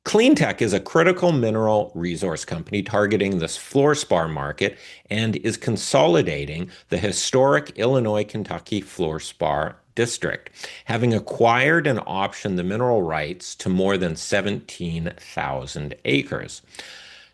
CleanTech is a critical mineral resource company targeting this fluorspar market and is consolidating the historic Illinois-Kentucky fluorspar district, having acquired and optioned the mineral rights to more than 17,000 acres.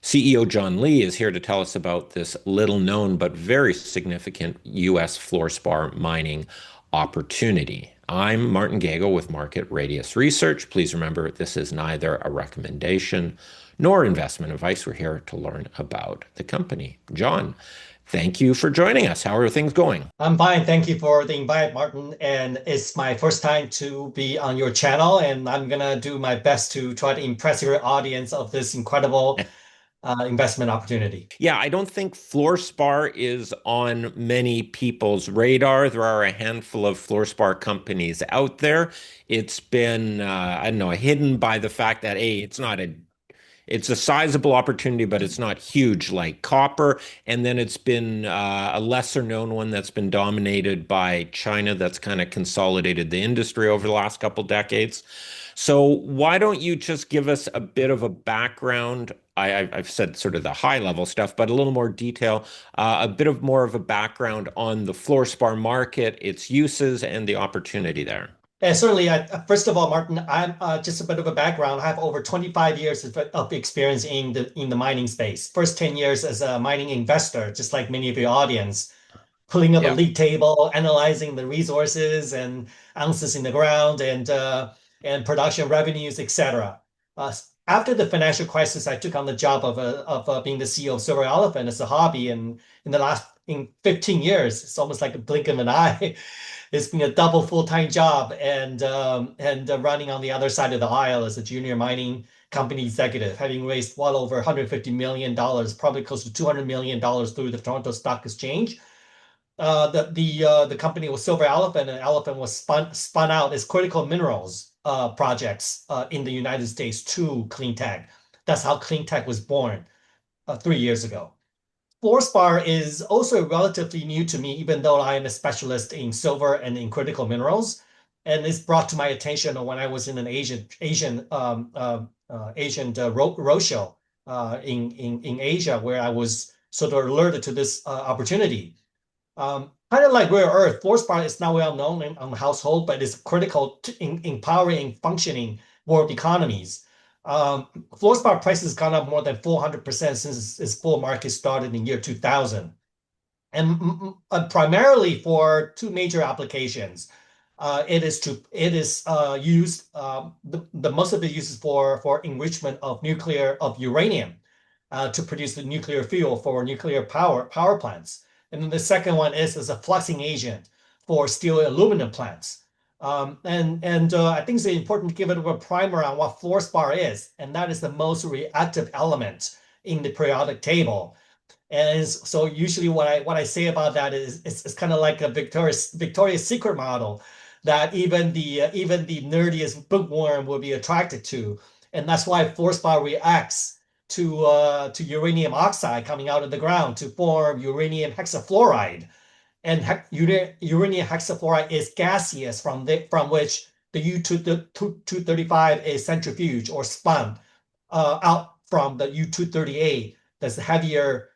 CEO John Lee is here to tell us about this little known but very significant U.S. fluorspar mining opportunity. I'm Martin Gagel with Market Radius Research. Please remember, this is neither a recommendation nor investment advice. We're here to learn about the company. John, thank you for joining us. How are things going? I'm fine. Thank you for the invite, Martin. And it's my first time to be on your channel, and I'm gonna do my best to try to impress your audience of this incredible investment opportunity. Yeah, I don't think fluorspar is on many people's radar. There are a handful of fluorspar companies out there. It's been, I don't know, hidden by the fact that, A, it's a sizable opportunity, but it's not huge like copper. And then it's been a lesser known one that's been dominated by China that's kind of consolidated the industry over the last couple decades. So why don't you just give us a bit of a background? I've said sort of the high level stuff, but a little more detail, a bit of more of a background on the fluorspar market, its uses, and the opportunity there. And certainly, first of all, Martin, I'm just a bit of a background. I have over 25 years of experience in the mining space. First 10 years as a mining investor, just like many of your audience, pulling up a Yeah. league table, analyzing the resources and ounces in the ground and production revenues, etc. After the financial crisis, I took on the job of being the CEO of Silver Elephant as a hobby, and in 15 years, it's almost like a blink of an eye. It's been a double full-time job and running on the other side of the aisle as a junior mining company executive, having raised well over $150 million, probably close to $200 million through the Toronto Stock Exchange. The company was Silver Elephant, and Elephant was spun out as critical minerals projects in the United States to CleanTech. That's how CleanTech was born 3 years ago. Fluorspar is also relatively new to me, even though I am a specialist in silver and in critical minerals. And it's brought to my attention when I was in an Asian roadshow in Asia, where I was sort of alerted to this opportunity. Kind of like rare earth, fluorspar is not well known in the household, but it's critical in empowering functioning world economies. Fluorspar price has gone up more than 400% since its full market started in year 2000, and primarily for two major applications. It is used the most of it uses for enrichment of uranium to produce the nuclear fuel for nuclear power plants. And then the second one is as a fluxing agent for steel aluminum plants. I think it's important to give it a primer on what fluorspar is, and that is the most reactive element in the periodic table. And so usually what I say about that is it's kind of like a Victoria's Secret model that even the nerdiest bookworm will be attracted to, and that's why fluorspar reacts to uranium oxide coming out of the ground to form uranium hexafluoride. And uranium hexafluoride is gaseous from which the U-235 is centrifuged or spun out from the U-238. That's the heavier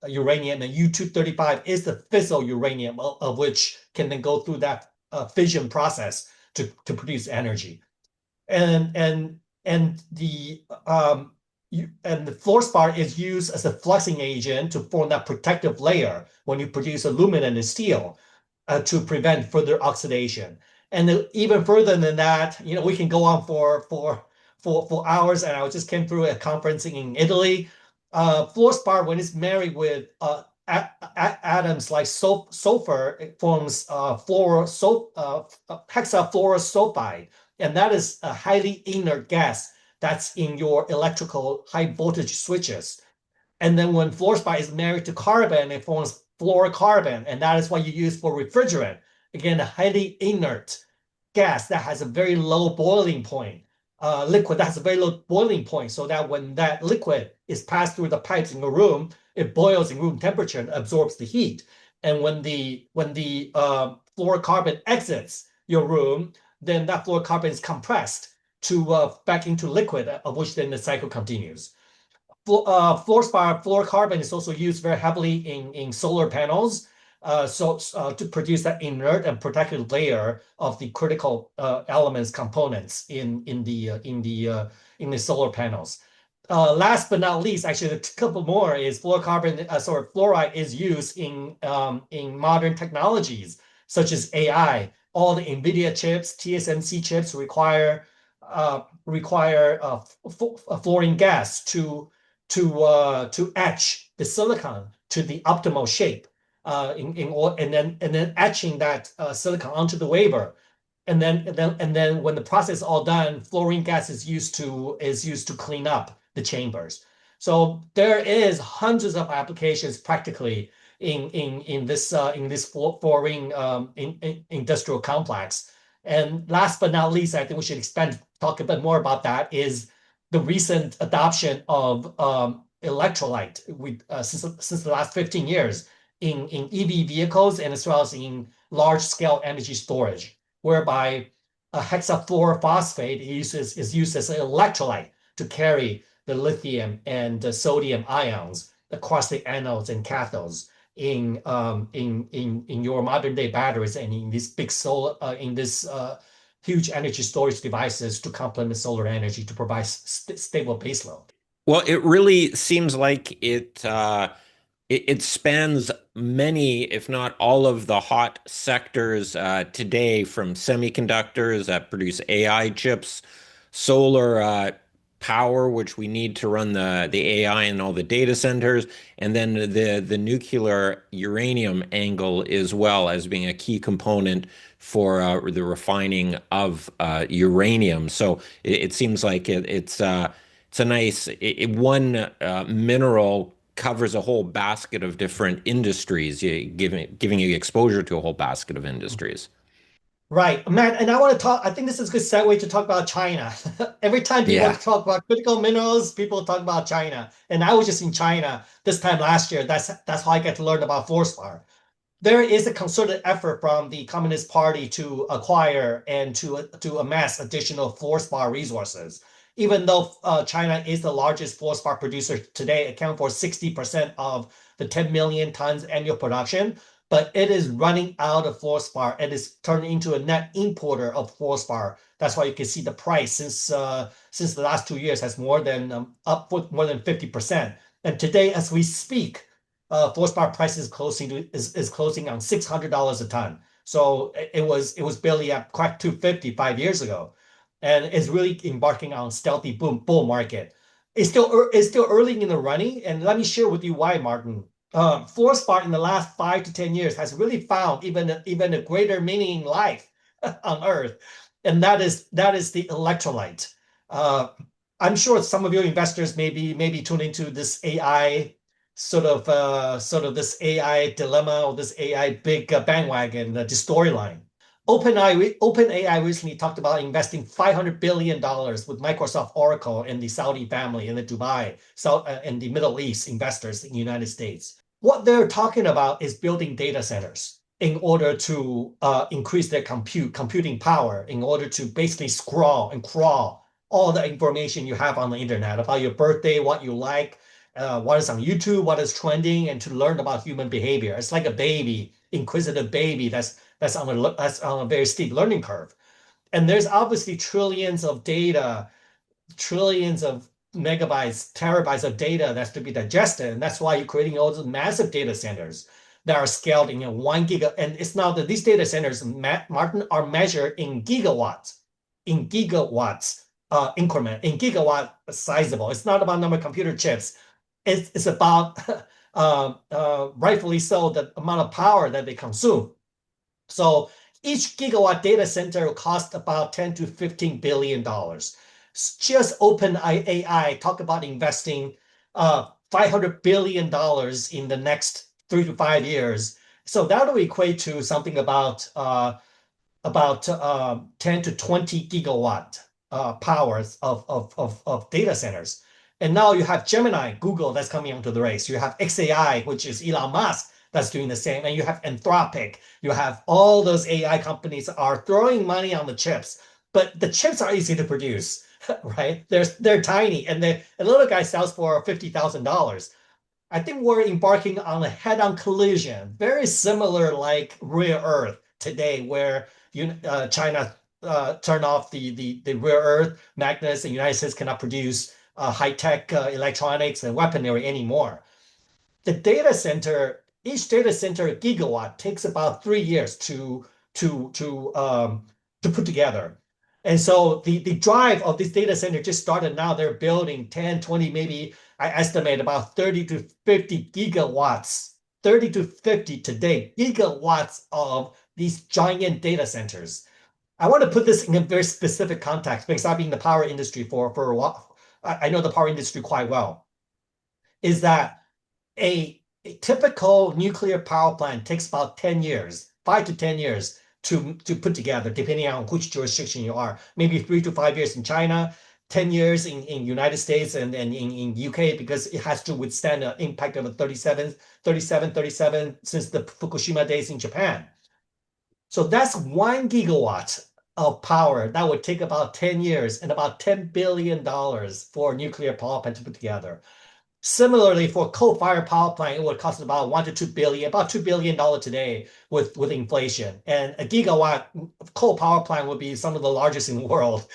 uranium, and U-235 is the fissile uranium of which can then go through that fission process to produce energy. And the fluorspar is used as a fluxing agent to form that protective layer when you produce aluminum and steel to prevent further oxidation. And even further than that, we can go on for hours. And I just came through a conference in Italy. Fluorspar, when it's married with atoms like sulfur, it forms hexafluorosulfide, and that is a highly inert gas that's in your electrical high voltage switches. And then when fluorspar is married to carbon, it forms fluorocarbon, and that is what you use for refrigerant. Again, a highly inert gas that has a very low boiling point, liquid that has a very low boiling point, so that when that liquid is passed through the pipes in a room, it boils in room temperature and absorbs the heat. And when the fluorocarbon exits your room, then that fluorocarbon is compressed to back into liquid, of which then the cycle continues. Fluorspar, fluorocarbon is also used very heavily in solar panels, to produce that inert and protective layer of the critical elements components in the solar panels. Last but not least, actually, a couple more is fluoride is used in modern technologies such as AI. All the NVIDIA chips, TSMC chips require fluorine gas to etch the silicon to the optimal shape, and then etching that silicon onto the wafer. And then when the process is all done, fluorine gas is used to clean up the chambers. So there is hundreds of applications practically in this fluorine industrial complex. And last but not least, I think we should talk a bit more about that, is the recent adoption of electrolyte since the last 15 years in EV vehicles and as well as in large scale energy storage, whereby a hexafluorophosphate is used as an electrolyte to carry the lithium and the sodium ions across the anodes and cathodes in your modern day batteries and in these big solar in this huge energy storage devices to complement solar energy to provide stable baseload. Well, it really seems like it spans many, if not all, of the hot sectors today, from semiconductors that produce AI chips, solar power, which we need to run the AI in all the data centers, and then the nuclear uranium angle as well as being a key component for the refining of uranium. So it seems like it's a nice one mineral covers a whole basket of different industries, giving you exposure to a whole basket of industries. Right, Matt, and I want to talk. I think this is a good segue to talk about China. Every time people Yeah. talk about critical minerals, people talk about China. And I was just in China this time last year. That's how I get to learn about Fluorspar. There is a concerted effort from the Communist Party to acquire and to amass additional fluorspar resources. Even though China is the largest fluorspar producer today, account for 60% of the 10 million tons annual production, but it is running out of fluorspar. It is turning into a net importer of fluorspar. That's why you can see the price since the last 2 years has more than up with more than 50%. And today, as we speak, fluorspar price is closing on $600 a ton. So it was barely at crack 250 5 years ago, and it's really embarking on stealthy bull market. It's still early in the running, and let me share with you why, Martin. Fluorspar in the last 5 to 10 years has really found even a greater meaning in life on Earth, and that is the electrolyte. Uh, I'm sure some of your investors maybe tune into this AI sort of this AI dilemma or this AI big bandwagon, this storyline. OpenAI recently talked about investing $500 billion with Microsoft, Oracle, and the Saudi family in the Dubai, and the Middle East investors in the United States. What they're talking about is building data centers in order to increase their computing power, in order to basically scrawl and crawl all the information you have on the internet about your birthday, what you like, what is on YouTube, what is trending, and to learn about human behavior. It's like a baby, inquisitive baby that's on a very steep learning curve. And there's obviously trillions of data, trillions of megabytes, terabytes of data that's to be digested. And that's why you're creating all those massive data centers that are scaled in 1 giga. And it's now that these data centers, Martin, are measured in gigawatts increment, in gigawatt sizable. It's not about number of computer chips. It's about rightfully so the amount of power that they consume. So each gigawatt data center will cost about 10 to 15 billion dollars. Just OpenAI talk about investing $500 billion in the next 3 to 5 years. So that will equate to something about 10 to 20 gigawatt powers of data centers. And now you have Gemini, Google, that's coming onto the race. You have XAI, which is Elon Musk, that's doing the same. And you have Anthropic. You have all those AI companies are throwing money on the chips. but the chips are easy to produce, right? They're tiny, and a little guy sells for $50,000. I think we're embarking on a head-on collision, very similar like rare earth today, where China turned off the rare earth magnets, and the United States cannot produce high-tech electronics and weaponry anymore. The data center, each data center gigawatt takes about 3 years to to um, to put together. And so the drive of this data center just started now. They're building 10, 20, maybe I estimate about 30 to 50 gigawatts, 30 to 50 today, gigawatts of these giant data centers. I want to put this in a very specific context because I've been in the power industry for a while. I know the power industry quite well. Is that a typical nuclear power plant takes about 10 years, 5 to 10 years to put together, depending on which jurisdiction you are. Maybe 3 to 5 years in China, 10 years in United States and in UK, because it has to withstand the impact of a 37 since the Fukushima days in Japan. So that's 1 gigawatt of power that would take about 10 years and about $10 billion for a nuclear power plant to put together. Similarly, for coal-fired power plant, it would cost about 1 to 2 billion, about $2 billion today with inflation. And a gigawatt coal power plant would be some of the largest in the world.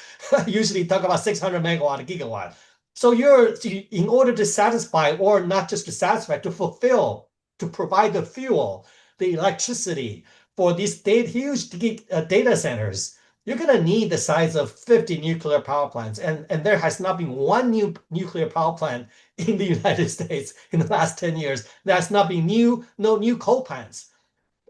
Usually talk about 600 megawatt a gigawatt. So in order to satisfy, or not just to satisfy, to fulfill, to provide the fuel, the electricity for these huge data centers, you're going to need the size of 50 nuclear power plants. And there has not been one new nuclear power plant in the United States in the last 10 years. There's not been no new coal plants.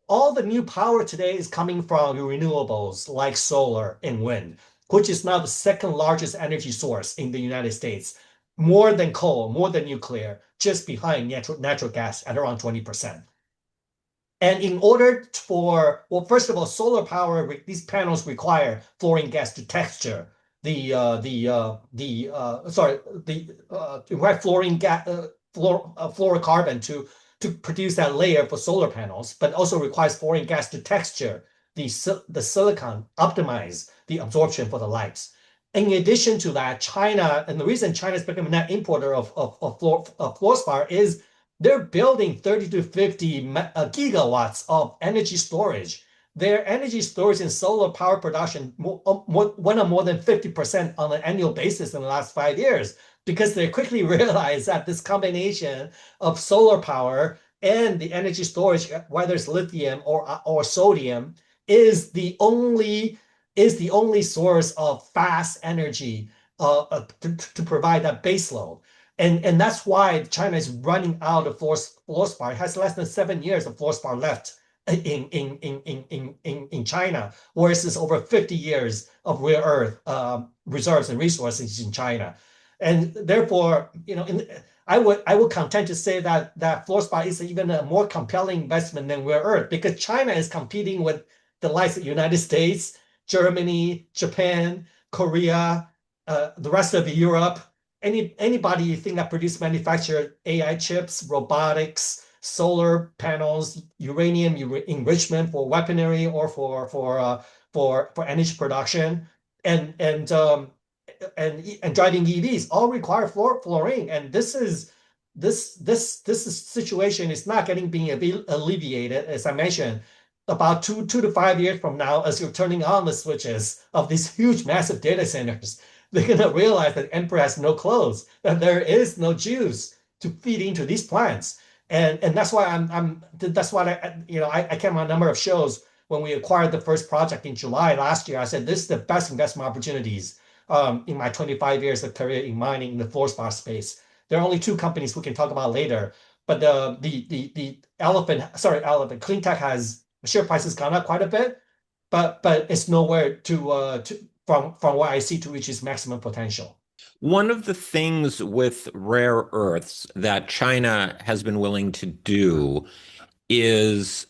All the new power today is coming from renewables like solar and wind, which is now the second largest energy source in the United States, more than coal, more than nuclear, just behind natural gas at around 20%. And in order for, well, first of all, solar power, these panels require fluorine gas to texture require fluorocarbon to produce that layer for solar panels, but also requires fluorine gas to texture the silicon, optimize the absorption for the lights. In addition to that, China, and the reason China is becoming a net importer of fluorspar is they're building 30 to 50 gigawatts of energy storage. Their energy storage and solar power production went up more than 50% on an annual basis in the last 5 years, because they quickly realized that this combination of solar power and the energy storage, whether it's lithium or sodium, is the only source of fast energy to provide that base load. And that's why China is running out of fluorspar. It has less than 7 years of fluorspar left in China, whereas it's over 50 years of rare earth reserves and resources in China. And therefore, I would contend to say that fluorspar is even a more compelling investment than rare earth, because China is competing with the likes of the United States, Germany, Japan, Korea, the rest of Europe, anybody you think that produce manufacture AI chips, robotics, solar panels, uranium enrichment for weaponry or for energy production, and and um, and driving EVs all require fluorine. And this situation is not being alleviated, as I mentioned. About 2 to 5 years from now, as you're turning on the switches of these huge, massive data centers, they're going to realize that emperor has no clothes, that there is no juice to feed into these plants. And that's why that's why I came on a number of shows when we acquired the first project in July last year. I said this is the best investment opportunities in my 25 years of career in mining in the fluorspar space. There are only two companies we can talk about later, but elephant CleanTech has share price has gone up quite a bit, but it's nowhere from what I see to reach its maximum potential. One of the things with rare earths that China has been willing to do is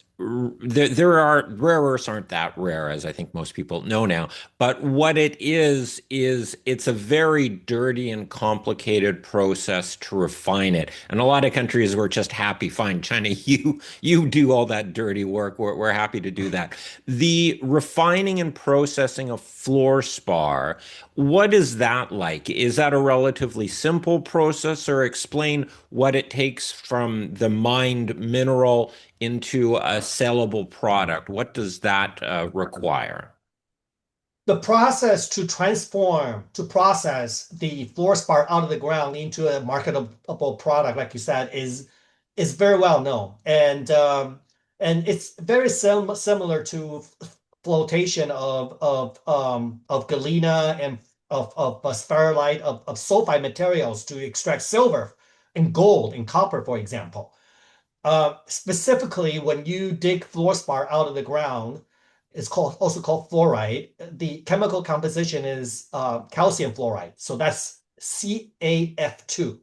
there are rare earths aren't that rare, as I think most people know now. But what it is it's a very dirty and complicated process to refine it. And a lot of countries were just happy, fine, China, you do all that dirty work. We're happy to do that. The refining and processing of fluorspar, what is that like? Is that a relatively simple process, or explain what it takes from the mined mineral into a sellable product? What does that require? The process to process the fluorspar out of the ground into a marketable product, like you said, is very well known, and it's very similar to flotation of galena and of sphalerite of sulfide materials to extract silver and gold and copper, for example. Specifically, when you dig fluorspar out of the ground, it's also called fluorite. The chemical composition is calcium fluoride, so that's CaF2.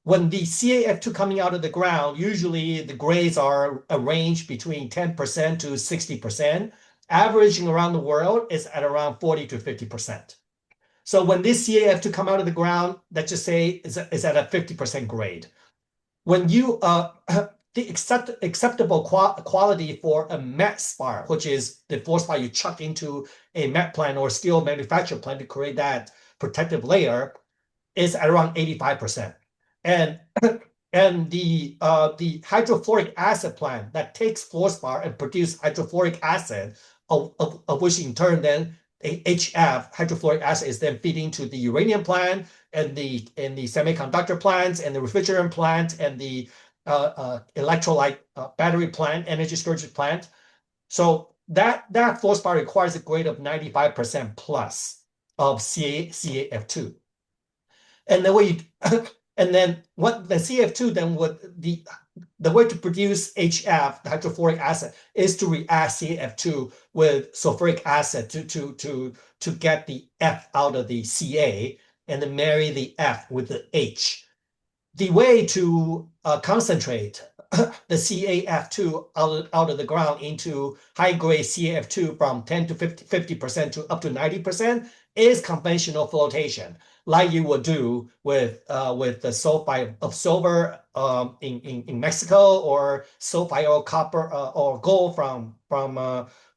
When the CaF2 coming out of the ground, usually the grades are arranged between 10% to 60%. Averaging around the world is at around 40 to 50%. So when this CaF2 come out of the ground, let's just say is at a 50% grade. When you the acceptable quality for a met spar, which is the fluorspar you chuck into a met plant or steel manufacture plant to create that protective layer, is at around 85%. And and the hydrofluoric acid plant that takes fluorspar and produce hydrofluoric acid, of which in turn then HF, hydrofluoric acid, is then feeding to the uranium plant and the semiconductor plants and the refrigerant plant and the electrolyte battery plant, energy storage plant. So that fluorspar requires a grade of 95% plus of CaF2. And then and then what the CF2 then would the way to produce HF, the hydrofluoric acid, is to react CF2 with sulfuric acid to get the F out of the Ca and then marry the F with the H. The way to concentrate the CaF2 out of the ground into high grade CaF2 from 10 to 50% to up to 90% is conventional flotation, like you would do with the sulfide of silver in Mexico, or sulfide or copper or gold from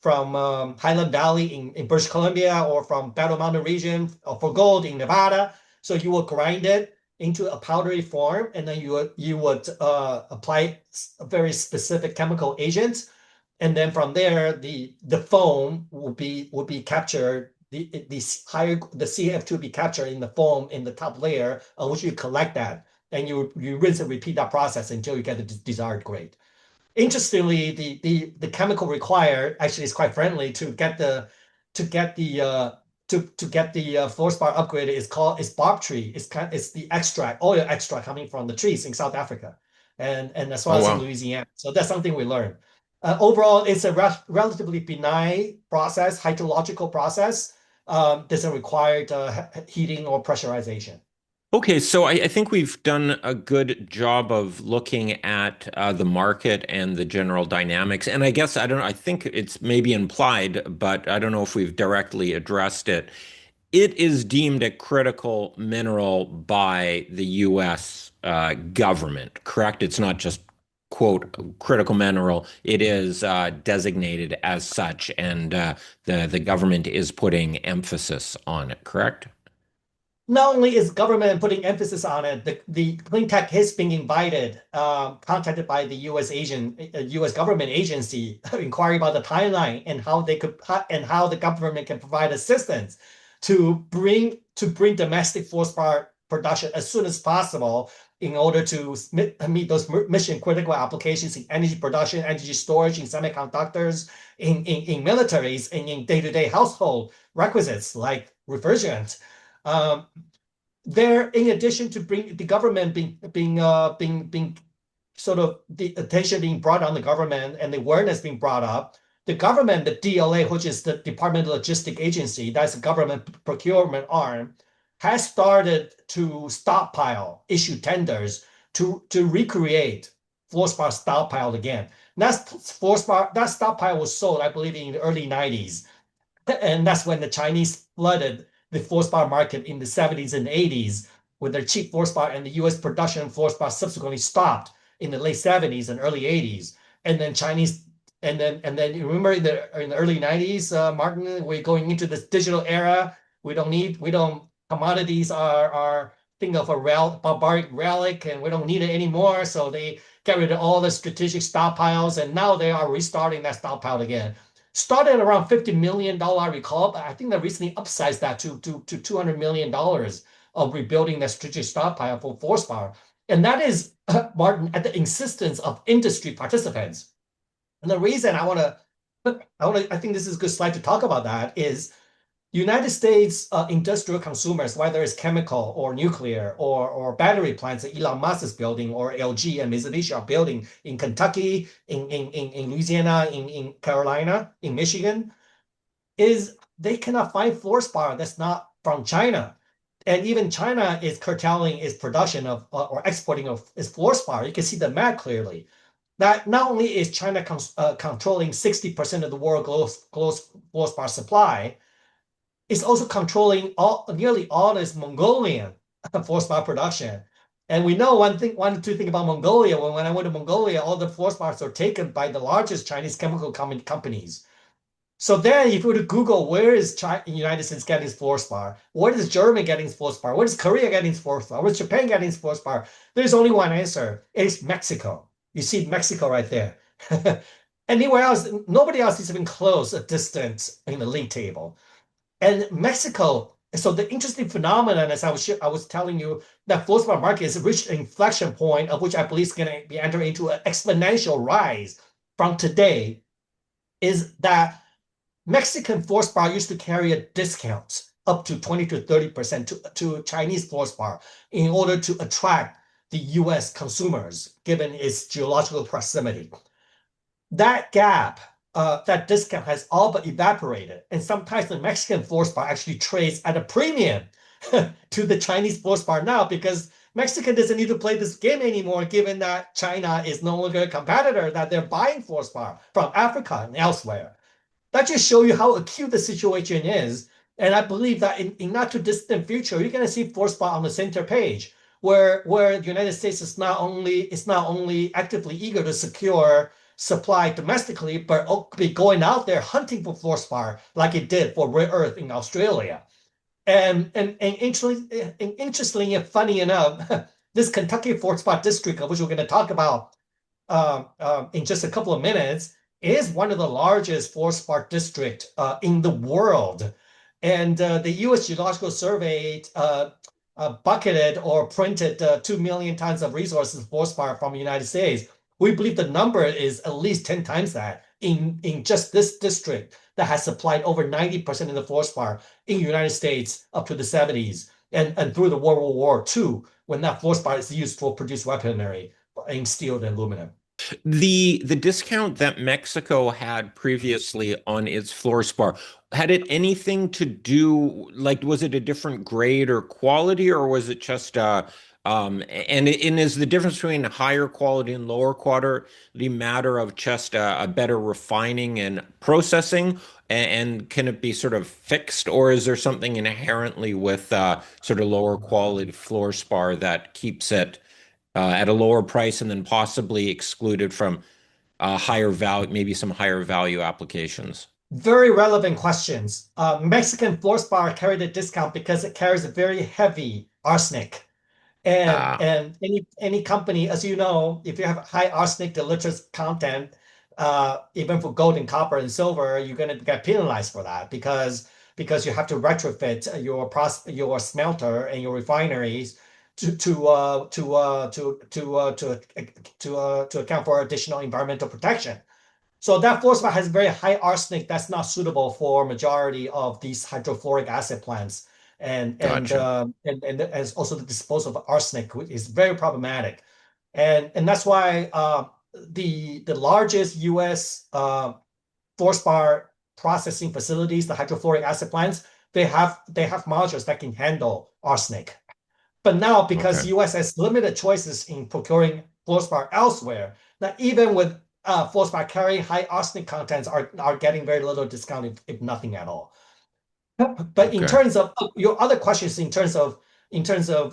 Highland Valley in British Columbia, or from Battle Mountain region for gold in Nevada. So you will grind it into a powdery form, and then you would apply a very specific chemical agent, and then from there the foam will be captured. The higher the CF2 will be captured in the foam in the top layer, on which you collect that, and you rinse and repeat that process until you get the desired grade. Interestingly, the chemical required actually is quite friendly to get the fluorspar upgraded. It's bark tree. It's the extract, oil extract coming from the trees in South Africa, and as well Oh, as in wow. Louisiana. So that's something we learned. Overall, it's a relatively benign process, hydrological process. Doesn't require heating or pressurization. Okay, so I think we've done a good job of looking at the market and the general dynamics. And I guess, I don't know, I think it's maybe implied, but I don't know if we've directly addressed it. It is deemed a critical mineral by the US government, correct? It's not just, quote, critical mineral. It is designated as such, and the government is putting emphasis on it, correct? Not only is government putting emphasis on it, the CleanTech is being invited, contacted by the U.S. government agency, inquiring about the timeline and how the government can provide assistance to bring domestic fluorspar production as soon as possible in order to meet those mission critical applications in energy production, energy storage, in semiconductors, in militaries, and in day-to-day household requisites like refrigerant. Um, there, in addition to bring the government being sort of the attention being brought on the government and the awareness being brought up, the government, the DLA, which is the Department of Logistic Agency, that's the government procurement arm, has started to stockpile, issue tenders to recreate fluorspar stockpile again. That stockpile was sold, I believe, in the early 90s. And that's when the Chinese flooded the fluorspar market in the 70s and 80s with their cheap fluorspar, and the US production of fluorspar subsequently stopped in the late 70s and early 80s. And then Chinese and then you remember in the early 90s, Martin, we're going into this digital era. We don't commodities are think of a barbaric relic, and we don't need it anymore. So they get rid of all the strategic stockpiles, and now they are restarting that stockpile again. Started at around $50 million, I recall, but I think they recently upsized that to $200 million of rebuilding the strategic stockpile for fluorspar. And that is, Martin, at the insistence of industry participants. And the reason I think this is a good slide to talk about that is United States industrial consumers, whether it's chemical or nuclear or battery plants that Elon Musk is building, or LG and Mitsubishi are building in Kentucky, in Louisiana, in Carolina, in Michigan, is they cannot find fluorspar that's not from China. And even China is curtailing its production of or exporting of its fluorspar. You can see the map clearly. That not only is China controlling 60% of the world gross fluorspar supply, it's also controlling nearly all this Mongolian fluorspar production. And we know one or two thing about Mongolia. When I went to Mongolia, all the fluorspars are taken by the largest Chinese chemical companies. So then, if you were to Google where is China, United States getting its fluorspar, what is Germany getting its fluorspar, what is Korea getting its fluorspar, what is Japan getting its fluorspar, there's only one answer. It's Mexico. You see Mexico right there. Anywhere else, nobody else is even close a distance in the league table. And Mexico, so the interesting phenomenon, as I was telling you, that fluorspar market has reached an inflection point of which I believe is going to be entering into an exponential rise from today, is that Mexican fluorspar used to carry a discount up to 20 to 30% to Chinese fluorspar in order to attract the US consumers, given its geological proximity. That gap, that discount has all but evaporated. And sometimes the Mexican fluorspar actually trades at a premium to the Chinese fluorspar now, because Mexico doesn't need to play this game anymore, given that China is no longer a competitor, that they're buying fluorspar from Africa and elsewhere. That just shows you how acute the situation is. And I believe that in not too distant future, you're going to see fluorspar on the center page, where the United States is not only actively eager to secure supply domestically, but be going out there hunting for fluorspar like it did for rare earth in Australia. And interestingly and funny enough, this Kentucky fluorspar district, of which we're going to talk about in just a couple of minutes, is one of the largest fluorspar district in the world. And the U.S. Geological Survey bucketed or printed 2 million tons of resources fluorspar from the United States. We believe the number is at least 10 times that in just this district that has supplied over 90% of the fluorspar in the United States up to the 70s and through the World War II, when that fluorspar is used for produce weaponry in steel and aluminum. The discount that Mexico had previously on its fluorspar, had it anything to do, like, was it a different grade or quality, or was it just and is the difference between higher quality and lower quality matter of just a better refining and processing, and can it be sort of fixed, or is there something inherently with sort of lower quality fluorspar that keeps it at a lower price and then possibly excluded from higher value, maybe some higher value applications? Very relevant questions. Mexican fluorspar carried a discount because it carries a very heavy arsenic. And Ah, and any company, as you know, if you have high arsenic delicious content, even for gold and copper and silver, you're going to get penalized for that, because you have to retrofit your smelter and your refineries to account for additional environmental protection. So that fluorspar has very high arsenic that's not suitable for majority of these hydrofluoric acid plants. gotcha. And as also the disposal of arsenic is very problematic. And that's why the largest US fluorspar processing facilities, the hydrofluoric acid plants, they have modules that can handle arsenic. But now, because Okay. US has limited choices in procuring fluorspar elsewhere, that even with fluorspar carrying high arsenic contents are getting very little discount, if nothing at all. But in Okay. terms of your other questions, in terms of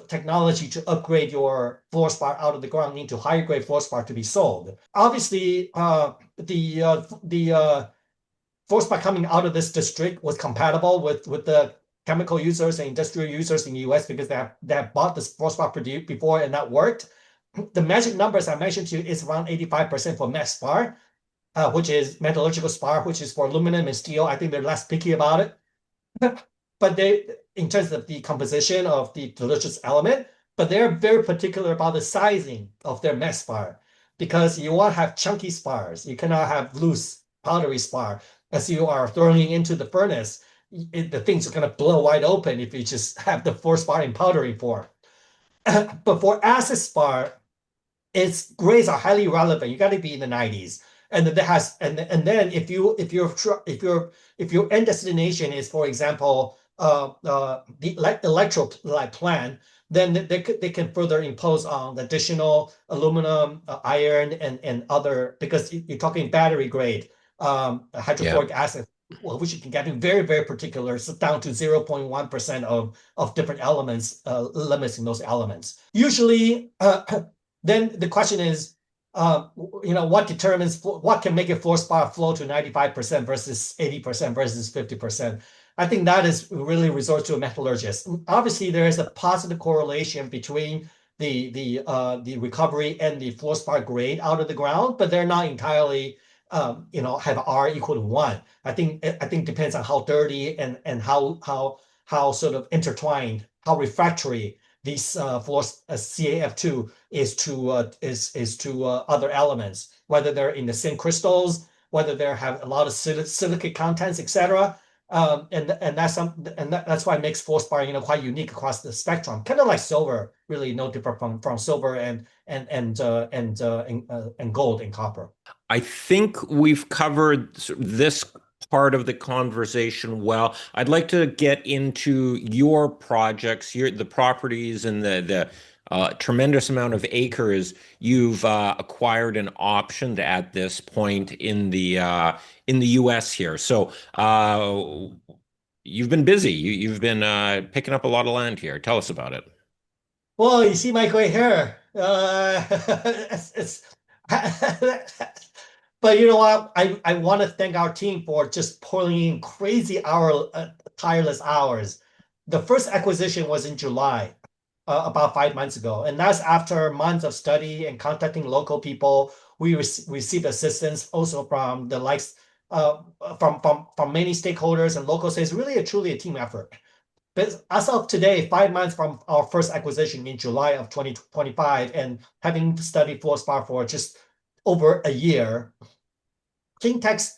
technology to upgrade your fluorspar out of the ground into higher grade fluorspar to be sold, obviously, the fluorspar coming out of this district was compatible with the chemical users and industrial users in the US because they have bought this fluorspar before and that worked. The magic numbers I mentioned to you is around 85% for met spar, which is metallurgical spar, which is for aluminum and steel. I think they're less picky about it. But they, in terms of the composition of the delicious element, but they're very particular about the sizing of their met spar because you want to have chunky spars. You cannot have loose powdery spar. As you are throwing it into the furnace, the things are going to blow wide open if you just have the fluorspar in powdery form. But for acid spar, its grades are highly relevant. You got to be in the 90s. And that has and then if your end destination is, for example, the electrolyte plant, then they can further impose on additional aluminum, iron, and other, because you're talking battery grade Yeah. hydrofluoric acid, well, which you can get very, very particular, so down to 0.1% of different elements, limits in those elements. Usually, then the question is, what can make a fluorspar flow to 95% versus 80% versus 50%? I think that is really resort to a metallurgist. Obviously, there is a positive correlation between the recovery and the fluorspar grade out of the ground, but they're not entirely have R equal to 1. I think depends on how dirty and how sort of intertwined, how refractory these CaF2 is to other elements, whether they're in the same crystals, whether they have a lot of silicate contents, etc. That's why it makes fluorspar quite unique across the spectrum, kind of like silver, really no different from silver and gold and copper. I think we've covered this part of the conversation well. I'd like to get into your projects, the properties, and the tremendous amount of acres you've acquired and optioned at this point in the U.S. here. So you've been busy. You've been picking up a lot of land here. Tell us about it. Well, you see my gray hair. But you know what? I want to thank our team for just pulling in crazy tireless hours. The first acquisition was in July, about 5 months ago, and that's after months of study and contacting local people. We received assistance also from the likes uh, from many stakeholders and local states. Really, truly a team effort. But as of today, 5 months from our first acquisition in July of 2025, and having studied fluorspar for just over a year, CleanTech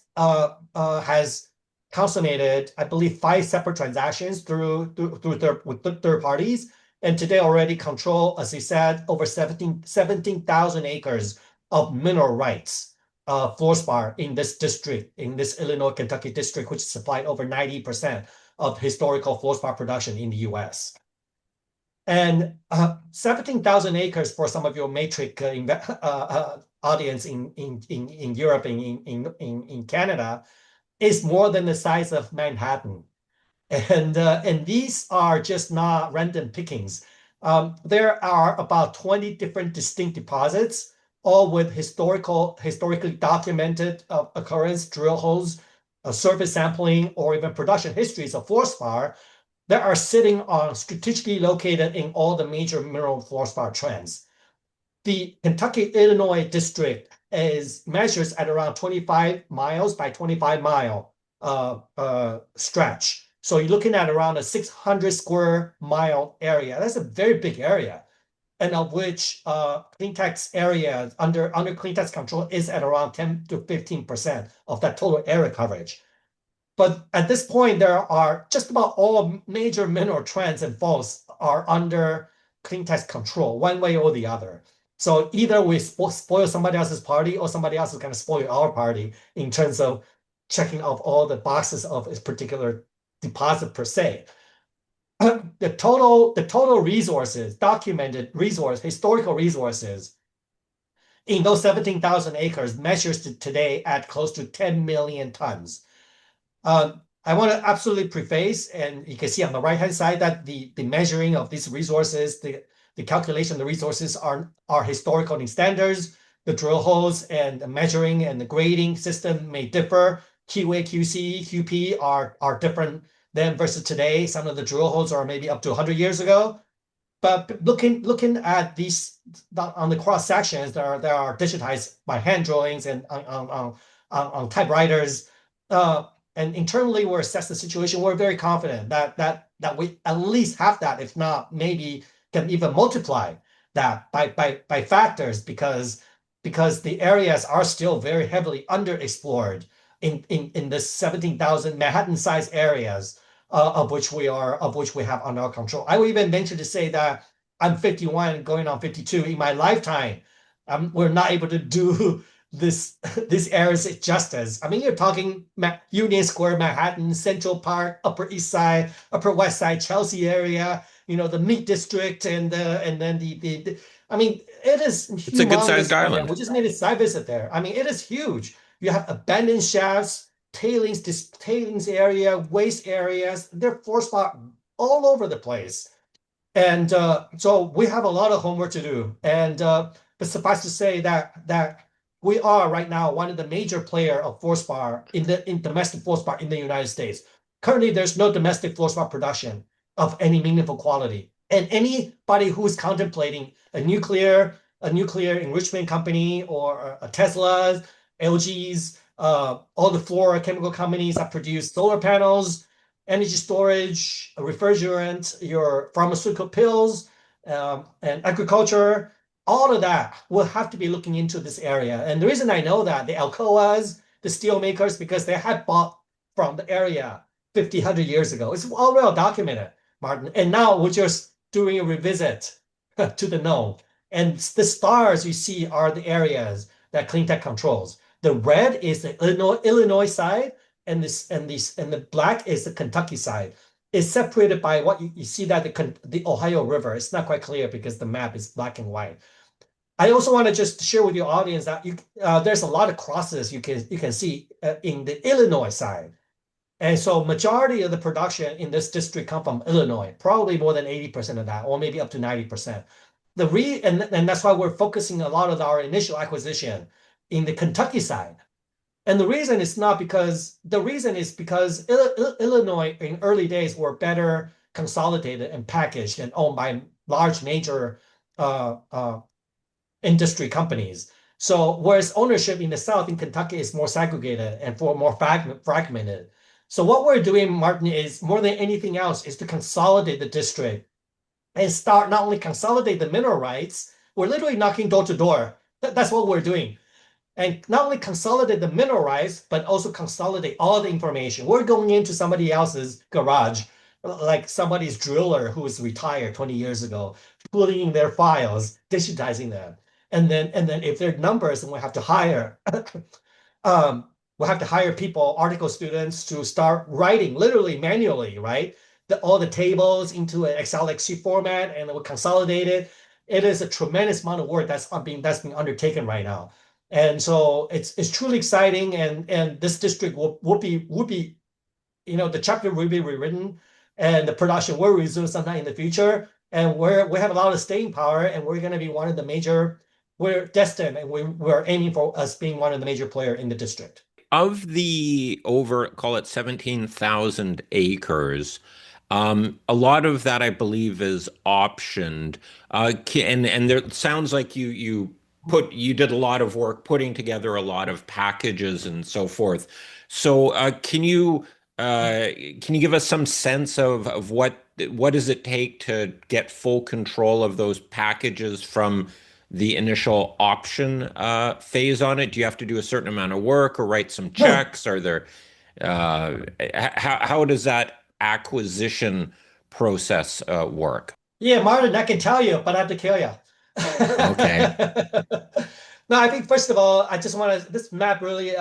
has consummated, I believe, 5 separate transactions with third parties, and today already control, as you said, over 17,000 acres of mineral rights, fluorspar in this district, in this Illinois Kentucky district, which supplied over 90% of historical fluorspar production in the US. And 17,000 acres for some of your matrix audience in Europe and in Canada is more than the size of Manhattan. And these are just not random pickings. There are about 20 different distinct deposits, all with historically documented occurrence, drill holes, surface sampling, or even production histories of fluorspar that are sitting on strategically located in all the major mineral fluorspar trends. The Kentucky-Illinois district measures at around 25 miles by 25-mile stretch. So you're looking at around a 600 square mile area. That's a very big area, and of which CleanTech's area under CleanTech's control is at around 10 to 15% of that total area coverage. But at this point, there are just about all major mineral trends and faults are under CleanTech's control, one way or the other. So either we spoil somebody else's party, or somebody else is going to spoil our party in terms of checking off all the boxes of a particular deposit per se. The total resources, documented historical resources in those 17,000 acres measures to today at close to 10 million tons. I want to absolutely preface, and you can see on the right-hand side that the measuring of these resources, the calculation of the resources are historical in standards. The drill holes and the measuring and the grading system may differ. QA, QC, QP are different than versus today. Some of the drill holes are maybe up to 100 years ago. But looking at these on the cross sections, there are digitized by hand drawings and on typewriters. And internally, we're assess the situation. We're very confident that we at least have that, if not maybe can even multiply that by factors because the areas are still very heavily underexplored in this 17,000 Manhattan-sized areas of which we have under our control. I would even venture to say that I'm 51 going on 52 in my lifetime. We're not able to do these areas justice. I mean, you're talking Union Square, Manhattan, Central Park, Upper East Side, Upper West Side, Chelsea area, the Meat District, and then the I mean, it is It's a good-sized humongous. island. We just made a site visit there. I mean, it is huge. You have abandoned shafts, tailings area, waste areas. They're Fluorspar all over the place. And so we have a lot of homework to do. And but suffice to say that we are right now one of the major player of fluorspar in domestic fluorspar in the United States. Currently, there's no domestic fluorspar production of any meaningful quality. And anybody who is contemplating a nuclear enrichment company or a Tesla, LG's, all the fluorochemical companies that produce solar panels, energy storage, refrigerant, your pharmaceutical pills, and agriculture, all of that will have to be looking into this area. And the reason I know that, the Alcoas, the steel makers, because they had bought from the area 50, 100 years ago. It's all well documented, Martin. And now we're just doing a revisit to the known. And the stars you see are the areas that CleanTech controls. The red is the Illinois side, and the black is the Kentucky side. It's separated by what you see that the Ohio River. It's not quite clear because the map is black and white. I also want to just share with your audience that there's a lot of crosses you can see in the Illinois side. And so majority of the production in this district come from Illinois, probably more than 80% of that, or maybe up to 90%. And that's why we're focusing a lot of our initial acquisition in the Kentucky side. And the reason is because Illinois in early days were better consolidated and packaged and owned by large major industry companies. So whereas ownership in the South in Kentucky is more segregated and more fragmented. So what we're doing, Martin, is more than anything else is to consolidate the district and start not only consolidate the mineral rights, we're literally knocking door to door. That's what we're doing. And not only consolidate the mineral rights, but also consolidate all the information. We're going into somebody else's garage, like somebody's driller who was retired 20 years ago, pulling in their files, digitizing them. And then if there are numbers, then we have to hire people, article students to start writing literally manually, right? All the tables into an Excel sheet format, and we'll consolidate it. It is a tremendous amount of work that's being undertaken right now. And so it's truly exciting, and this district will be the chapter will be rewritten, and the production will resume sometime in the future. And we have a lot of staying power, and we're going to be one of the major. We're destined, and we're aiming for us being one of the major player in the district. Of the over, call it 17,000 acres, a lot of that I believe is optioned. And there sounds like you did a lot of work putting together a lot of packages and so forth. So can you give us some sense of what does it take to get full control of those packages from the initial option phase on it? Do you have to do a certain amount of work or write some checks? Are there how does that acquisition process work? Yeah, Martin, I can tell you, but I have to kill you. Okay. No, I think first of all, I just want to this map really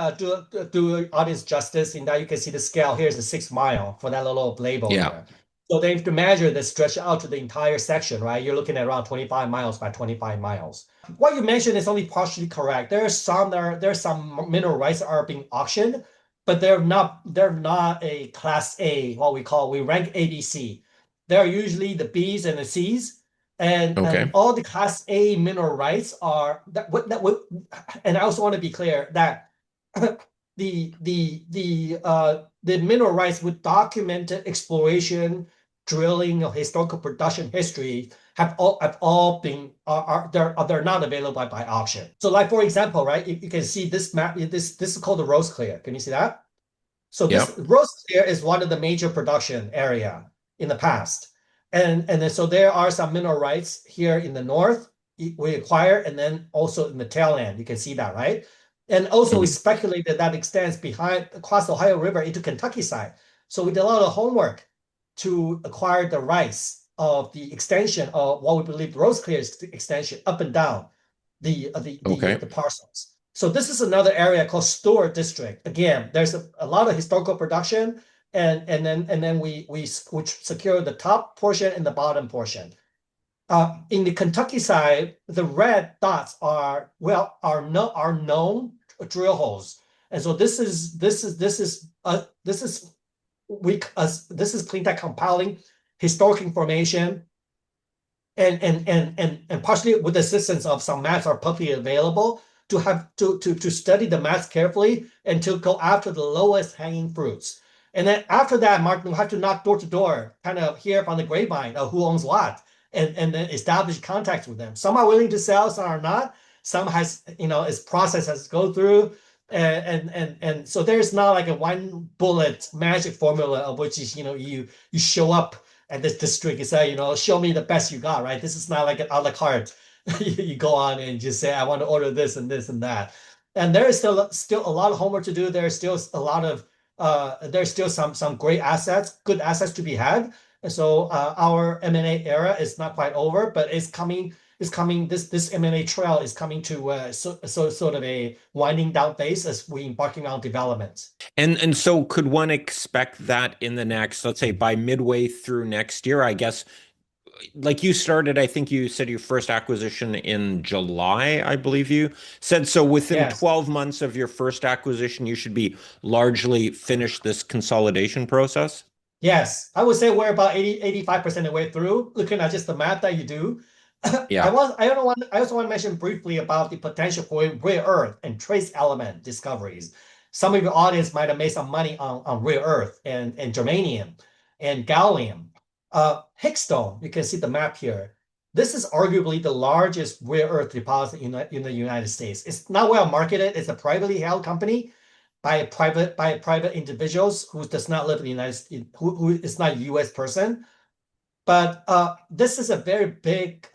do audience justice in that you can see the scale. Here's the 6 mile for that little label Yeah. there. So they have to measure the stretch out to the entire section, right? You're looking at around 25 miles by 25 miles. what you mentioned is only partially correct. There's some mineral rights that are being auctioned, but they're not a class A, what we rank A, B, C. They're usually the B's and the C's, and Okay. all the class A mineral rights are and I also want to be clear that the mineral rights with documented exploration, drilling, or historical production history have all been they're not available by auction. So, like for example, right, you can see this map. This is called the Rose Clear. Can you see that? So this Yep. Rose Clear is one of the major production area in the past, and then so there are some mineral rights here in the north we acquire, and then also in the tail end. You can see that, right? And also we Mhm. speculated that extends behind across the Ohio River into Kentucky side. So we did a lot of homework to acquire the rights of the extension of what we believe Rose Clear is the extension up and down Okay. the parcels. So this is another area called Stewart District. Again, there's a lot of historical production, and then we secure the top portion and the bottom portion. In the Kentucky side, the red dots are known drill holes, and so this is CleanTech compiling historic information and partially with the assistance of some maps are publicly available to study the maps carefully and to go after the lowest hanging fruits. And then after that, Martin will have to knock door to door, kind of hear from the grapevine of who owns what, and then establish contacts with them. Some are willing to sell, some are not. Some has, its process has to go through. And so there's not like a one bullet magic formula of which is, you show up at this district, you say, show me the best you got, right? This is not like an a la carte. You go on and just say, I want to order this and this and that. And there is still a lot of homework to do. There's still a lot of there's still some great assets, good assets to be had. And so our M&A era is not quite over, but it's coming. It's coming. This M&A trail is coming to sort of a winding down phase as we embarking on development. And so could one expect that in the next, let's say by midway through next year, I guess, like you started, I think you said your first acquisition in July, I believe you said. So within Yes. 12 months of your first acquisition, you should be largely finished this consolidation process? Yes, I would say we're about 85% of the way through, looking at just the math that you do. Yeah. I also want to mention briefly about the potential for rare earth and trace element discoveries. Some of your audience might have made some money on rare earth and germanium and gallium. Hickstone, you can see the map here. This is arguably the largest rare earth deposit in the United States. It's not well marketed. It's a privately held company by private individuals who does not live in the United States, who is not a U.S. person. But this is a very big.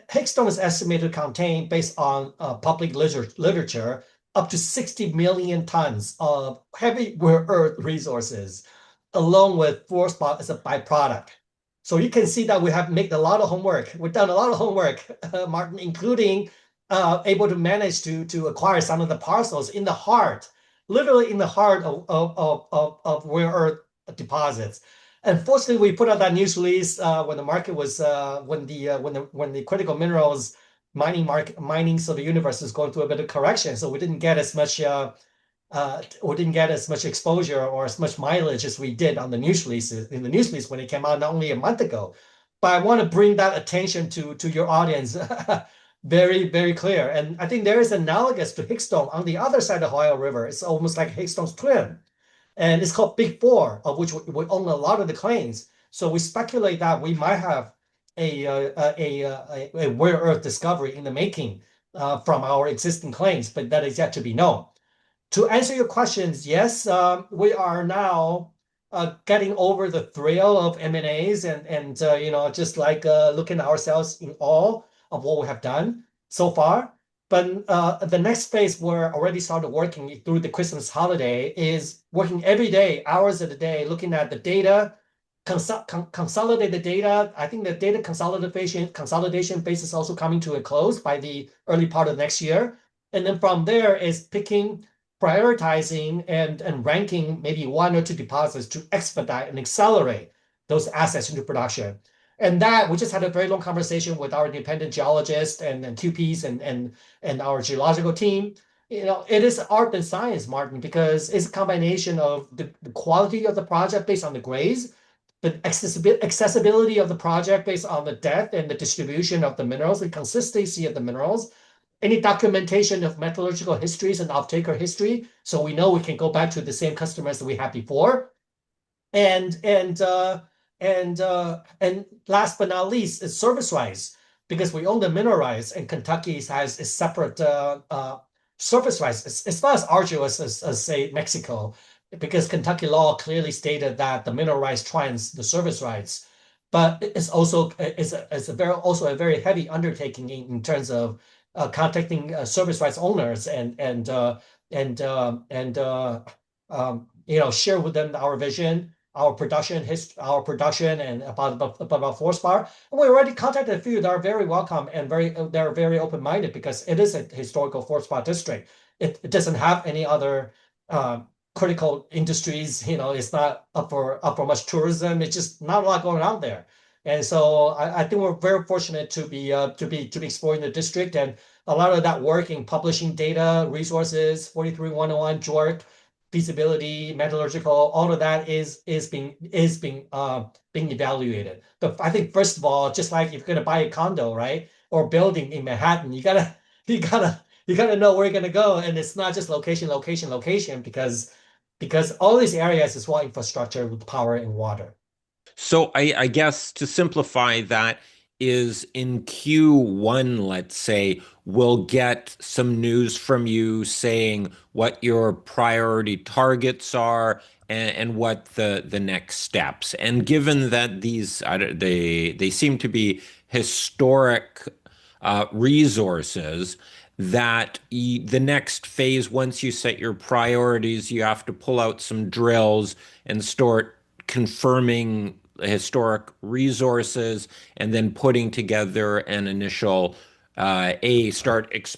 Hickstone is estimated to contain, based on public literature, up to 60 million tons of heavy rare earth resources, along with fluorspar as a byproduct. So you can see that we have made a lot of homework. We've done a lot of homework, Martin, including able to manage to acquire some of the parcels in the heart, literally in the heart of rare earth deposits. Unfortunately, we put out that news release when the market was when the critical minerals mining so the universe is going through a bit of correction. So we didn't get as much exposure or as much mileage as we did on the news releases in the news release when it came out not only a month ago. But I want to bring that attention to your audience very, very clear. And I think there is analogous to Hickstone on the other side of the Ohio River. It's almost like Hickstone's twin. And it's called Big Four, of which we own a lot of the claims. So we speculate that we might have a rare earth discovery in the making from our existing claims, but that is yet to be known. To answer your questions, yes, we are now getting over the thrill of M&As and just like looking at ourselves in awe of what we have done so far. But the next phase we're already started working through the Christmas holiday is working every day, hours of the day, looking at the data, consolidate the data. I think the data consolidation phase is also coming to a close by the early part of next year. And then from there is prioritizing and ranking maybe one or two deposits to expedite and accelerate those assets into production. And that we just had a very long conversation with our independent geologists and QPs and our geological team. It is art and science, Martin, because it's a combination of the quality of the project based on the grades, the accessibility of the project based on the depth and the distribution of the minerals, and consistency of the minerals, any documentation of metallurgical histories and off-taker history, so we know we can go back to the same customers that we had before. And and last but not least is service rights, because we own the mineral rights and Kentucky has a separate service rights. It's not as arduous as say Mexico, because Kentucky law clearly stated that the mineral rights trumps the service rights. But it's a very heavy undertaking in terms of contacting service rights owners and share with them our vision, our production, and about Fluorspar. And we already contacted a few that are very welcome and they're very open minded, because it is a historical Fluorspar district. It doesn't have any other critical industries. It's not up for much tourism. It's just not a lot going on there. And so I think we're very fortunate to be exploring the district, and a lot of that work in publishing data, resources, 43101, JORC, feasibility, metallurgical, all of that is being evaluated. But I think first of all, just like if you're gonna buy a condo, right, or building in Manhattan, you gotta know where you're gonna go, and it's not just location, location, location, because all these areas is what infrastructure with power and water. So I guess to simplify that is in Q1, let's say, we'll get some news from you saying what your priority targets are and what the next steps. And given that they seem to be historic resources, that the next phase, once you set your priorities, you have to pull out some drills and start confirming historic resources and then putting together an initial a start ex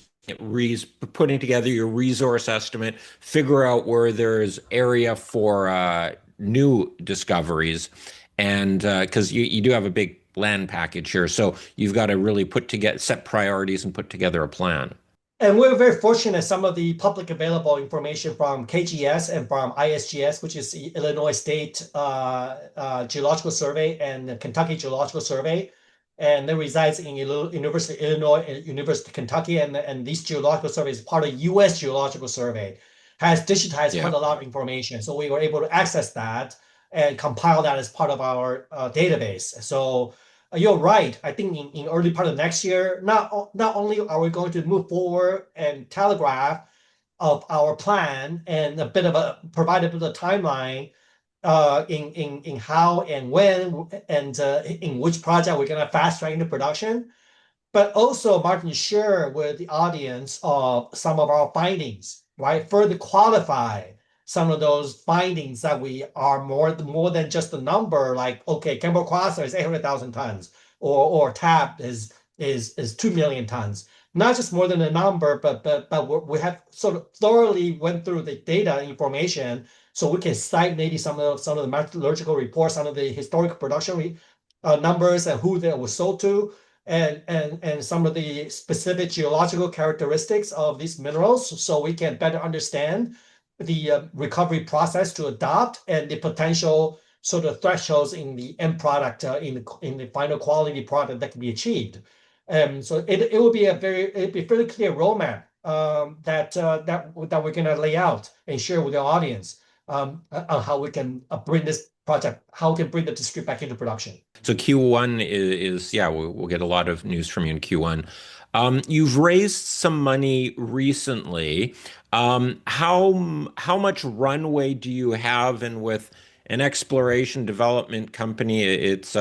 putting together your resource estimate, figure out where there's area for new discoveries, and because you do have a big land package here, so you've got to really put together set priorities and put together a plan. And we're very fortunate some of the public available information from KGS and from ISGS, which is the Illinois State Geological Survey and the Kentucky Geological Survey. And it resides in University of Illinois and University of Kentucky. And these geological surveys, part of US Geological Survey, has digitized Yeah. quite a lot of information. So we were able to access that and compile that as part of our database. So you're right. I think in early part of next year, not only are we going to move forward and telegraph of our plan and provide a bit of a timeline in how and when and in which project we're going to fast track into production, but also, Martin, share with the audience of some of our findings, right? Further qualify some of those findings that we are more than just a number, like, okay, Chemical Crosser is 800,000 tons, or TAP is 2 million tons. Not just more than a number, but we have sort of thoroughly went through the data and information, so we can cite maybe some of the metallurgical reports, some of the historic production numbers, and who they were sold to, and some of the specific geological characteristics of these minerals, so we can better understand the recovery process to adopt and the potential sort of thresholds in the end product, in the final quality product that can be achieved. So it will be it'd be a fairly clear roadmap that we're going to lay out and share with the audience on how we can bring this project, how we can bring the district back into production. So Q1 is yeah, we'll get a lot of news from you in Q1. You've raised some money recently. How much runway do you have? And with an exploration development company, it's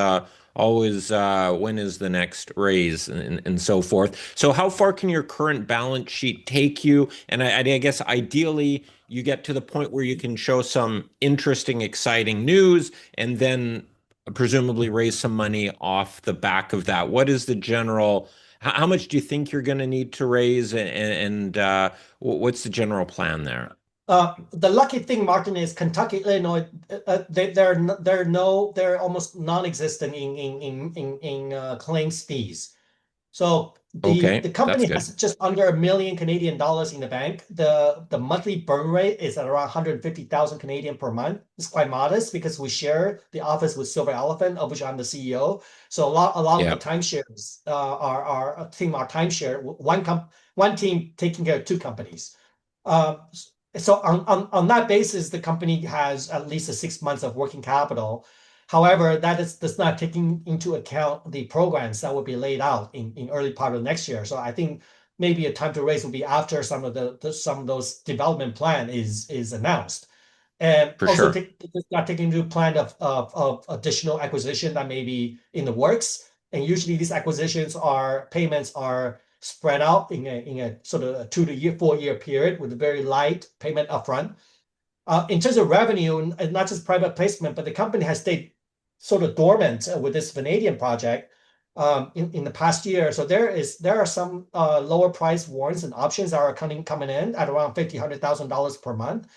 always when is the next raise and so forth. So how far can your current balance sheet take you? And I guess ideally you get to the point where you can show some interesting, exciting news, and then presumably raise some money off the back of that. What is the general, how much do you think you're going to need to raise, and what's the general plan there? The lucky thing, Martin, is Kentucky, Illinois. They're almost non-existent in claims fees. So the Okay, that's company good. has just under 1 million Canadian dollars in the bank. The monthly burn rate is at around 150,000 Canadian per month. It's quite modest because we share the office with Silver Elephant, of which I'm the CEO. So a lot of the Yeah, timeshares are a team are timeshare. One team taking care of two companies. Uh, so on that basis, the company has at least 6 months of working capital. However, does not taking into account the programs that will be laid out in early part of next year. So I think maybe a time to raise will be after some of those development plan is announced. And for also sure. not taking into plan of additional acquisition that may be in the works. And usually these acquisitions are payments are spread out in a sort of a 2 to 4 year period with a very light payment upfront. In terms of revenue, and not just private placement, but the company has stayed sort of dormant with this vanadium project in the past year. So there are some lower price warrants and options that are coming in at around $50,000 per month,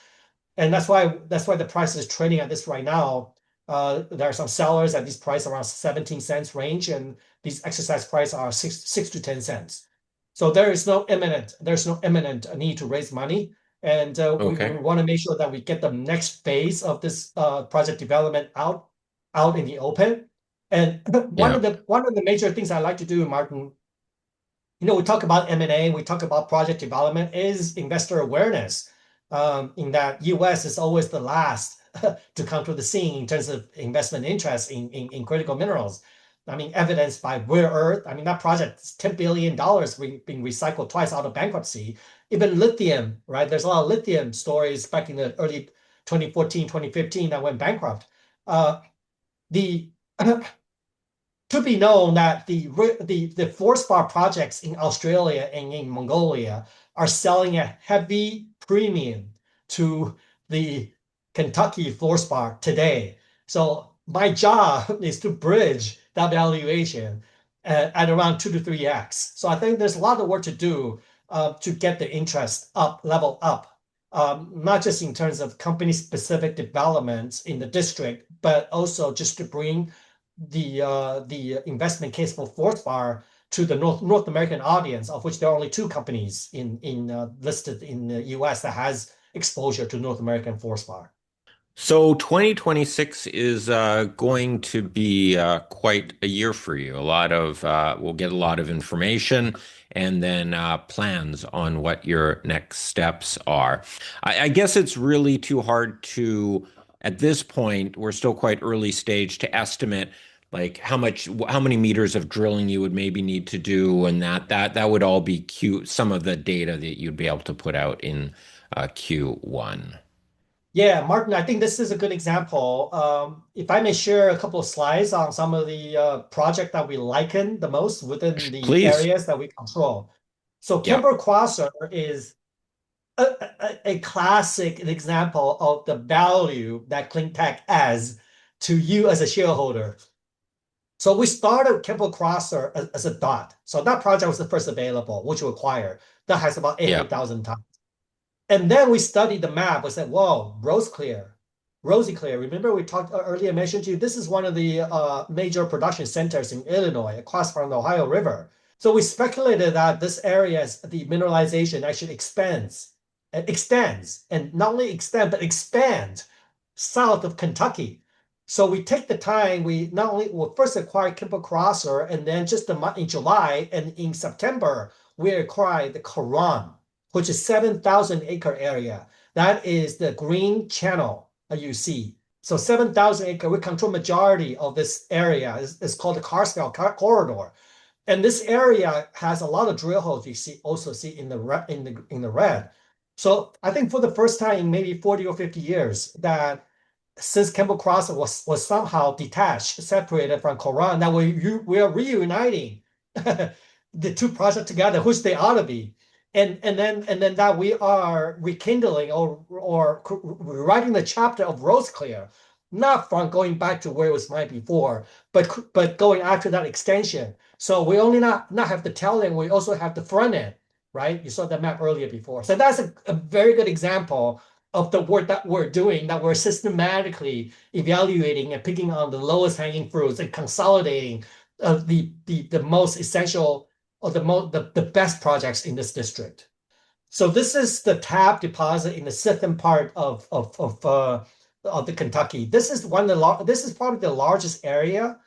and that's why the price is trading at this right now. There are some sellers at this price around 17 cents range, and these exercise price are six to 10 cents. So there's no imminent need to raise money, and we Okay. want to make sure that we get the next phase of this project development out in the open. And Yeah. one of the major things I like to do, Martin, we talk about M&A, we talk about project development, is investor awareness. In that US is always the last to come to the scene in terms of investment interest in critical minerals. I mean, evidenced by rare earth. I mean, that project is $10 billion being recycled twice out of bankruptcy. Even lithium, right? There's a lot of lithium stories back in the early 2014, 2015 that went bankrupt. The to be known that the fluorspar projects in Australia and in Mongolia are selling a heavy premium to the Kentucky fluorspar today. So my job is to bridge that valuation at around 2 to 3x. So I think there's a lot of work to do to get the interest up, level up, not just in terms of company specific developments in the district, but also just to bring the investment case for Fluorspar to the North American audience, of which there are only two companies in listed in the US that has exposure to North American Fluorspar. So 2026 is going to be quite a year for you. We'll get a lot of information and then plans on what your next steps are. I guess it's really too hard to, at this point, we're still quite early stage to estimate like how many meters of drilling you would maybe need to do, and that would all be some of the data that you'd be able to put out in Q1. Yeah, Martin, I think this is a good example. If I may share a couple of slides on some of the project that we liken the most within the Please. areas that we control. So Yeah. Kimber Crosser is a classic example of the value that CleanTech adds to you as a shareholder. So we started Kimber Crosser as a dot. So that project was the first available, which we acquired. That has about Yeah. 800,000 tons. And then we studied the map. We said, whoa, Rosy Clear. Remember we talked earlier, mentioned to you, this is one of the major production centers in Illinois, across from the Ohio River. So we speculated that this area, the mineralization actually extends, and not only extend, but expand south of Kentucky. So we take the time, we not only will first acquire Kimber Crosser, and then just a month in July and in September, we acquired the Coron, which is 7,000-acre area. That is the green channel that you see. So 7,000 acre, we control majority of this area. It's called the Carswell Corridor. And this area has a lot of drill holes you also see in the red. So I think for the first time in maybe 40 or 50 years that since Campbell Cross was somehow detached, separated from Coron, that we are reuniting the two projects together, which they ought to be. And then that we are rekindling or rewriting the chapter of Rose Clear, not from going back to where it was mine before, but going after that extension. So we only not have the tail end, we also have the front end, right? You saw that map earlier before. So that's a very good example of the work that we're doing, that we're systematically evaluating and picking on the lowest hanging fruits and consolidating the most essential or the best projects in this district. So this is the tab deposit in the southern part of the Kentucky. This is probably the largest area.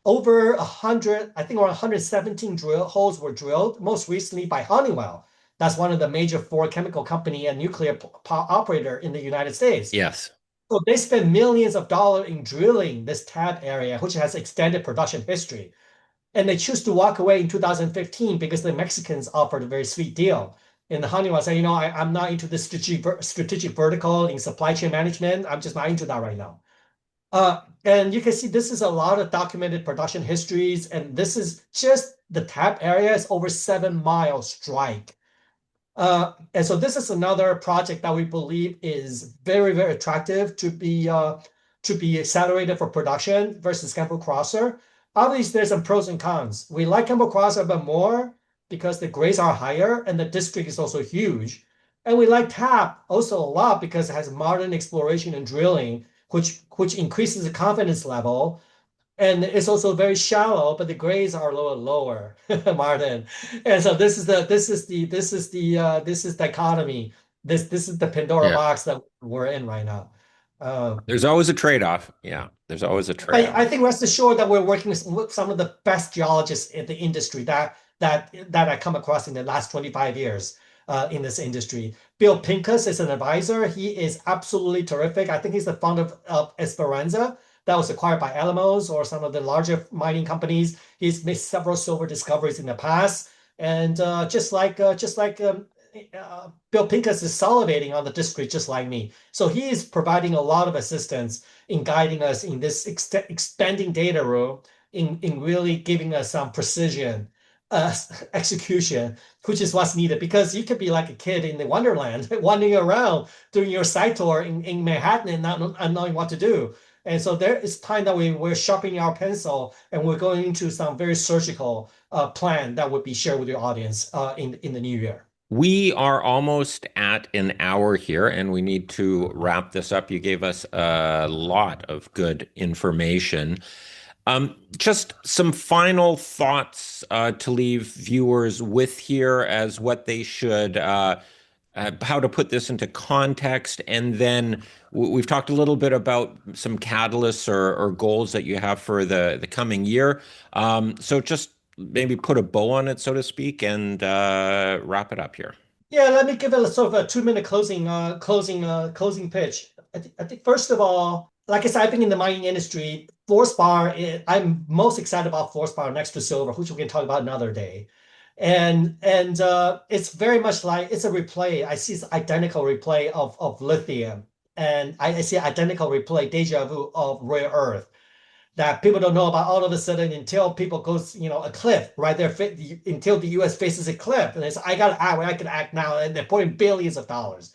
Over 100, I think around 117 drill holes were drilled, most recently by Honeywell. That's one of the major four chemical company and nuclear operator in the United States. Yes. So they spend millions of dollars in drilling this tab area, which has extended production history. And they choose to walk away in 2015 because the Mexicans offered a very sweet deal. And the Honeywell said, I'm not into this strategic vertical in supply chain management. I'm just not into that right now. And you can see this is a lot of documented production histories, and this is just the tap area is over 7 mile strike. And so this is another project that we believe is very, very attractive to be accelerated for production versus Campbell Crosser. Obviously, there's some pros and cons. We like Campbell Crosser a bit more because the grades are higher and the district is also huge. And we like TAP also a lot because it has modern exploration and drilling, which increases the confidence level. And it's also very shallow, but the grades are a little lower, Martin. And so this is dichotomy. This is the Pandora Yeah. box that we're in right now. Uh, There's always a trade-off. Yeah. There's always a I trade-off. think rest assured that we're working with some of the best geologists in the industry that I come across in the last 25 years in this industry. Bill Pincus is an advisor. He is absolutely terrific. I think he's the founder of Esperanza that was acquired by Alamos or some of the larger mining companies. He's made several silver discoveries in the past, and Bill Pincus is salivating on the district just like me. So he is providing a lot of assistance in guiding us in this expanding data room, in really giving us some precision uh, execution, which is what's needed. Because you could be like a kid in the Wonderland, wandering around doing your site tour in Manhattan and not knowing what to do. And so there is time that we're sharpening our pencil and we're going into some very surgical plan that would be shared with your audience in the new year. We are almost at an hour here, and we need to wrap this up. You gave us a lot of good information. Just some final thoughts to leave viewers with here as what they should, how to put this into context. And then we've talked a little bit about some catalysts or goals that you have for the coming year. So just maybe put a bow on it, so to speak, and wrap it up here. Yeah, let me give it a sort of a 2 minute closing pitch. I think first of all, like I said, I've been in the mining industry. Fluorspar, I'm most excited about Fluorspar next to silver, which we can talk about another day. And it's very much like it's a replay. I see it's identical replay of lithium, and I see identical replay, deja vu of rare earth that people don't know about all of a sudden until people goes, a cliff right there, until the US faces a cliff. And it's, I got to act where I can act now. And they're putting billions of dollars.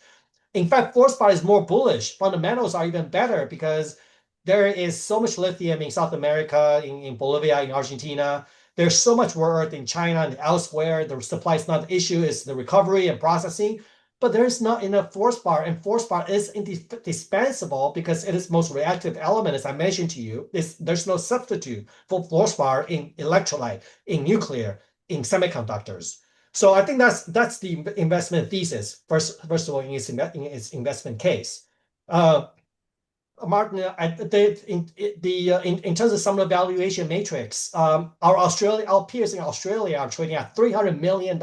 In fact, Fluorspar is more bullish. Fundamentals are even better because there is so much lithium in South America, in Bolivia, in Argentina. There's so much rare earth in China and elsewhere. The supply is not the issue, it's the recovery and processing. But there's not enough Fluorspar, and Fluorspar is indispensable because it is most reactive element, as I mentioned to you. There's no substitute for Fluorspar in electrolyte, in nuclear, in semiconductors. So I think that's the investment thesis. First of all, in its investment case. Martin, in terms of some of the valuation matrix, our peers in Australia are trading at $300 million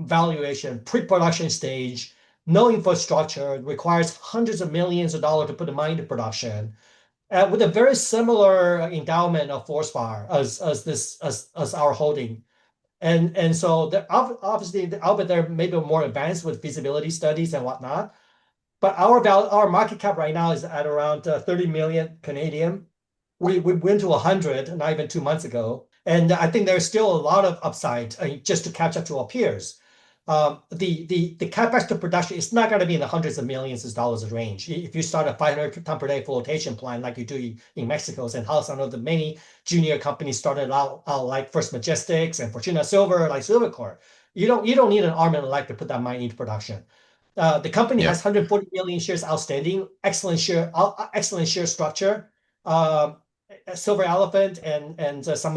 valuation, pre-production stage, no infrastructure, requires hundreds of millions of dollars to put the mine into production, with a very similar endowment of Fluorspar as our holding. And so obviously, albeit they're maybe more advanced with feasibility studies and whatnot, but our market cap right now is at around 30 million Canadian. We went to 100 not even 2 months ago. And I think there's still a lot of upside just to catch up to our peers. The capex to production is not going to be in the hundreds of millions of dollars range. If you start a 500 ton per day flotation plant like you do in Mexico, and how some of the many junior companies started out like First Majestics and Fortuna Silver, like Silver Corp, you don't need an arm and a leg to put that mine into production. The company Yeah. has 140 million shares outstanding. Excellent share structure. Silver Elephant and some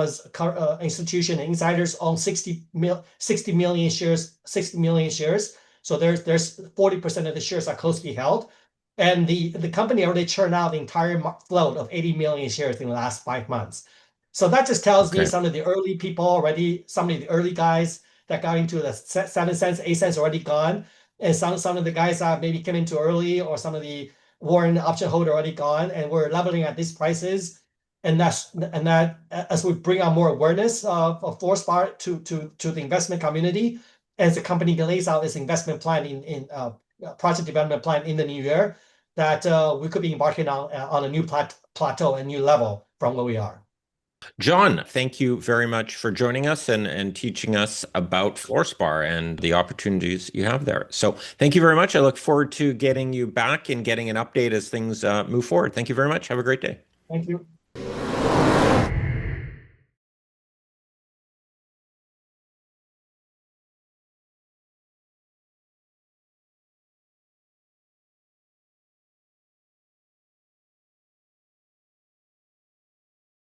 institution insiders own 60 million shares. 60 million shares. So there's 40% of the shares are closely held, and the company already churned out the entire float of 80 million shares in the last 5 months. So that just tells me Okay. some of the early people already, some of the early guys that got into the 7 cents, 8 cents already gone, and some of the guys that maybe came in too early, or some of the warrant option holder already gone, and we're leveling at these prices. And that as we bring on more awareness of Fluorspar to the investment community, as the company lays out its investment plan in project development plan in the new year, that we could be embarking on a new plateau, a new level from where we are. John, thank you very much for joining us and teaching us about Fluorspar and the opportunities you have there. So thank you very much. I look forward to getting you back and getting an update as things move forward. Thank you very much. Have a great day. Thank you.